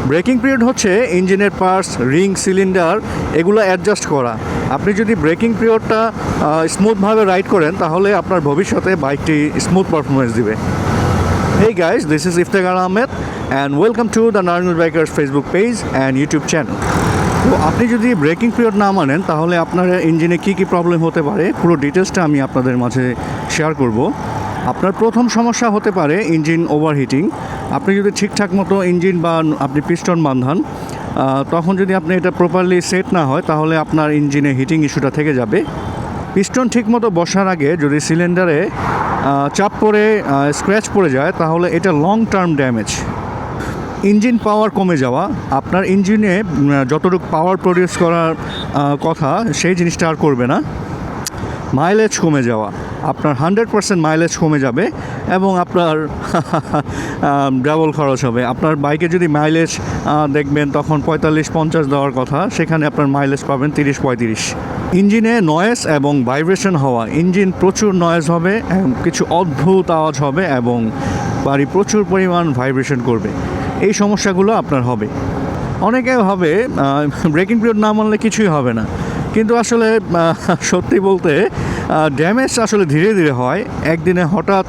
Breaking period হচ্ছে ইঞ্জিনের parts, ring, cylinder এগুলো অ্যাডজাস্ট করা। আপনি যদি ব্রেকিং পিরিয়ডটা স্মুথভাবে রাইড করেন তাহলে আপনার ভবিষ্যতে বাইকটি স্মুথ পারফরমেন্স দিবে। Hey guys, this is Iftekhar Ahmed and welcome to the Naranganj Bikers Facebook page and YouTube channel. তো আপনি যদি ব্রেকিং পিরিয়ড না মানেন তাহলে আপনার ইঞ্জিনে কী কী প্রবলেম হতে পারে পুরো ডিটেলসটা আমি আপনাদের মাঝে শেয়ার করব। আপনার প্রথম সমস্যা হতে পারে ইঞ্জিন ওভারহিটিং। আপনি যদি ঠিকঠাক মতো ইঞ্জিন বা আপনি পিস্টন বাঁধান, তখন যদি আপনি এটা প্রপারলি সেট না হয় তাহলে আপনার ইঞ্জিনে হিটিং ইস্যুটা থেকে যাবে। পিস্টন ঠিকমতো বসার আগে যদি সিলিন্ডারে চাপ পড়ে স্ক্র্যাচ পড়ে যায় তাহলে এটা লং টার্ম ড্যামেজ। ইঞ্জিন পাওয়ার কমে যাওয়া, আপনার ইঞ্জিনে যতটুকু পাওয়ার প্রডিউস করার কথা সেই জিনিসটা আর করবে না। মাইলেজ কমে যাওয়া, আপনার 100% মাইলেজ কমে যাবে এবং আপনার ডাবল খরচ হবে। আপনার বাইকে যদি মাইলেজ দেখবেন তখন 45-50 দেওয়ার কথা, সেখানে আপনার মাইলেজ পাবেন 30-35। ইঞ্জিনে নয়েজ এবং ভাইব্রেশন হওয়া, ইঞ্জিন প্রচুর নয়েজ হবে, কিছু অদ্ভুত আওয়াজ হবে এবং গাড়ি প্রচুর পরিমাণ ভাইব্রেশন করবে। এই সমস্যাগুলো আপনার হবে। অনেকে ভাবে ব্রেকিং পিরিয়ড না মানলে কিছুই হবে না, কিন্তু আসলে সত্যি বলতে ড্যামেজ আসলে ধীরে ধীরে হয়। একদিনে হঠাৎ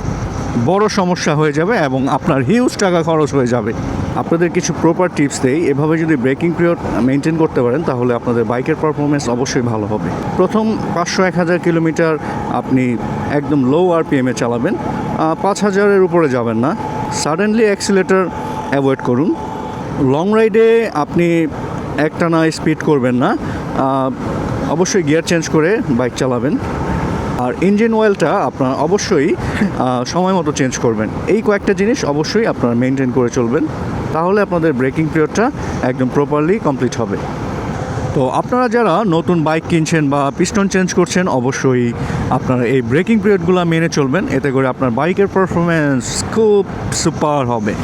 বড় সমস্যা হয়ে যাবে এবং আপনার হিউজ টাকা খরচ হয়ে যাবে। আপনাদের কিছু প্রপার টিপস দেই, এভাবে যদি ব্রেকিং পিরিয়ড মেনটেন করতে পারেন তাহলে আপনাদের বাইকের পারফরমেন্স অবশ্যই ভালো হবে। প্রথম 500-1000 কিলোমিটার আপনি একদম লো আরপিএমে চালাবেন, 5000-এর উপরে যাবেন না। সাডেনলি অ্যাক্সিলেটর অ্যাভয়েড করুন। লং রাইডে আপনি একটানা স্পিড করবেন না, অবশ্যই গিয়ার চেঞ্জ করে বাইক চালাবেন। আর ইঞ্জিন অয়েলটা আপনার অবশ্যই সময় মতো চেঞ্জ করবেন। এই কয়েকটা জিনিস অবশ্যই আপনারা মেনটেন করে চলবেন, তাহলে আপনাদের ব্রেকিং পিরিয়ডটা একদম প্রপারলি কমপ্লিট হবে। তো আপনারা যারা নতুন বাইক কিনছেন বা পিস্টন চেঞ্জ করছেন অবশ্যই আপনারা এই ব্রেকিং পিরিয়ডগুলো মেনে চলবেন, এতে করে আপনার বাইকের পারফরমেন্স খুব সুপার হবে।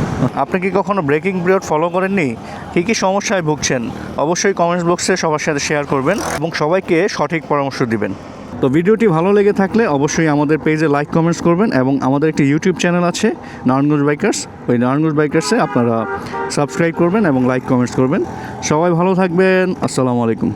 আপনি কি কখনো ব্রেকিং পিরিয়ড ফলো করেননি? কী কী সমস্যায় ভুগছেন অবশ্যই কমেন্টস বক্সে সবার সাথে শেয়ার করবেন এবং সবাইকে সঠিক পরামর্শ দিবেন। তো ভিডিওটি ভালো লেগে থাকলে অবশ্যই আমাদের পেজে লাইক কমেন্টস করবেন এবং আমাদের একটি ইউটিউব চ্যানেল আছে নারায়ণগঞ্জ বাইকার্স, ওই নারায়ণগঞ্জ বাইকার্সে আপনারা সাবস্ক্রাইব করবেন এবং লাইক কমেন্টস করবেন। সবাই ভালো থাকবেন। আসসালামু আলাইকুম।